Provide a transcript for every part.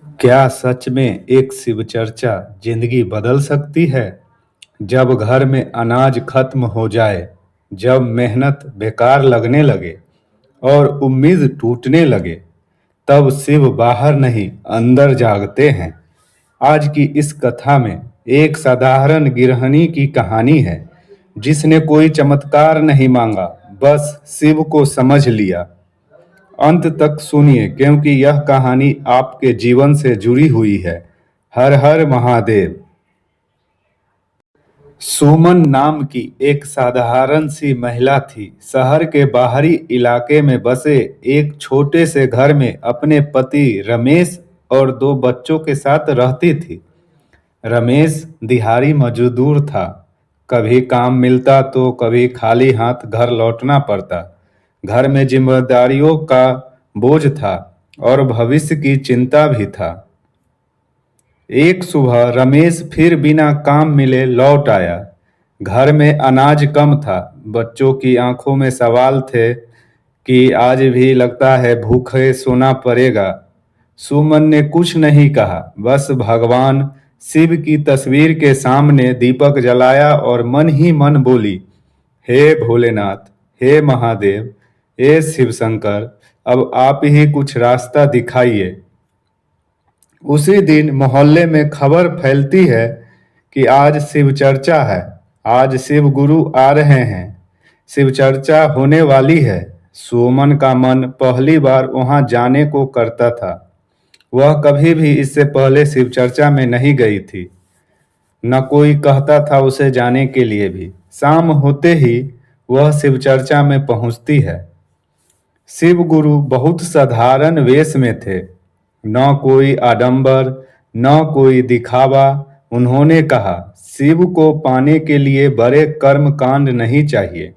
क्या सच में एक शिव चर्चा जिंदगी बदल सकती है? जब घर में अनाज खत्म हो जाए, जब मेहनत बेकार लगने लगे और उम्मीद टूटने लगे, तब शिव बाहर नहीं अंदर जागते हैं। आज की इस कथा में एक साधारण गृहिणी की कहानी है, जिसने कोई चमत्कार नहीं मांगा, बस शिव को समझ लिया। अंत तक सुनिए, क्योंकि यह कहानी आपके जीवन से जुड़ी हुई है। हर हर महादेव। सुमन नाम की एक साधारण सी महिला थी। शहर के बाहरी इलाके में बसे एक छोटे से घर में अपने पति रमेश और दो बच्चों के साथ रहती थी। रमेश दिहाड़ी मजदूर था। कभी काम मिलता तो कभी खाली हाथ घर लौटना पड़ता। घर में जिम्मेदारियों का बोझ था और भविष्य की चिंता भी था। एक सुबह रमेश फिर बिना काम मिले लौट आया। घर में अनाज कम था। बच्चों की आंखों में सवाल थे कि आज भी लगता है भूखे सोना पड़ेगा। सुमन ने कुछ नहीं कहा, बस भगवान शिव की तस्वीर के सामने दीपक जलाया और मन ही मन बोली, हे भोलेनाथ, हे महादेव, हे शिव शंकर, अब आप ही कुछ रास्ता दिखाइए। उसी दिन मोहल्ले में खबर फैलती है कि आज शिव चर्चा है, आज शिव गुरु आ रहे हैं, शिव चर्चा होने वाली है। सुमन का मन पहली बार वहां जाने को करता था। वह कभी भी इससे पहले शिव चर्चा में नहीं गई थी। न कोई कहता था उसे जाने के लिए भी। शाम होते ही वह शिव चर्चा में पहुंचती है। शिव गुरु बहुत साधारण वेश में थे। न कोई आडंबर, न कोई दिखावा। उन्होंने कहा, शिव को पाने के लिए बड़े कर्म कांड नहीं चाहिए।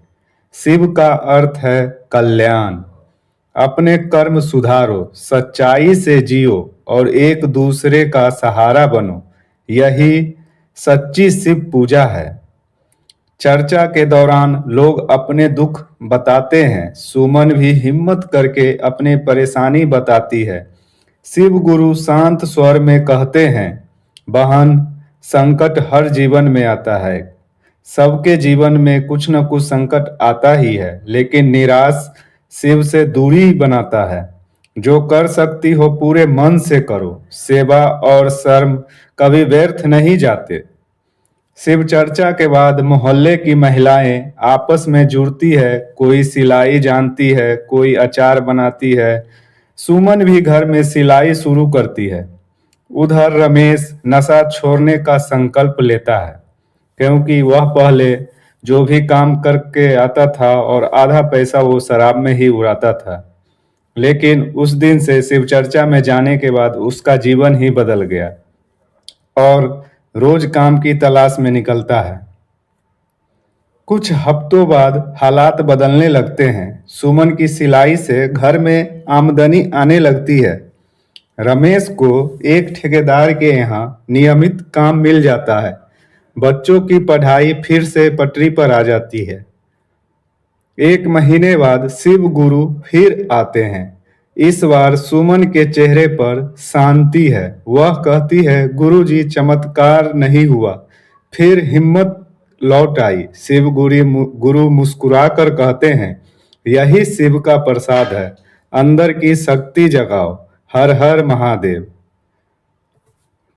शिव का अर्थ है कल्याण। अपने कर्म सुधारो, सच्चाई से जियो और एक दूसरे का सहारा बनो। यही सच्ची शिव पूजा है। चर्चा के दौरान लोग अपने दुख बताते हैं। सुमन भी हिम्मत करके अपनी परेशानी बताती है। शिव गुरु शांत स्वर में कहते हैं, बहन, संकट हर जीवन में आता है। सबके जीवन में कुछ न कुछ संकट आता ही है, लेकिन निराश शिव से दूरी बनाता है। जो कर सकती हो पूरे मन से करो। सेवा और शर्म कभी व्यर्थ नहीं जाते। शिव चर्चा के बाद मोहल्ले की महिलाएं आपस में जुड़ती है। कोई सिलाई जानती है, कोई अचार बनाती है। सुमन भी घर में सिलाई शुरू करती है। उधर रमेश नशा छोड़ने का संकल्प लेता है, क्योंकि वह पहले जो भी काम करके आता था और आधा पैसा वो शराब में ही उड़ाता था। लेकिन उस दिन से शिव चर्चा में जाने के बाद उसका जीवन ही बदल गया और रोज काम की तलाश में निकलता है। कुछ हफ्तों बाद हालात बदलने लगते हैं। सुमन की सिलाई से घर में आमदनी आने लगती है। रमेश को एक ठेकेदार के यहाँ नियमित काम मिल जाता है। बच्चों की पढ़ाई फिर से पटरी पर आ जाती है। एक महीने बाद शिव गुरु फिर आते हैं। इस बार सुमन के चेहरे पर शांति है। वह कहती है, गुरुजी, चमत्कार नहीं हुआ। फिर हिम्मत लौट आई। शिव गुरु मुस्कुराकर कहते हैं, यही शिव का प्रसाद है। अंदर की शक्ति जगाओ। हर हर महादेव।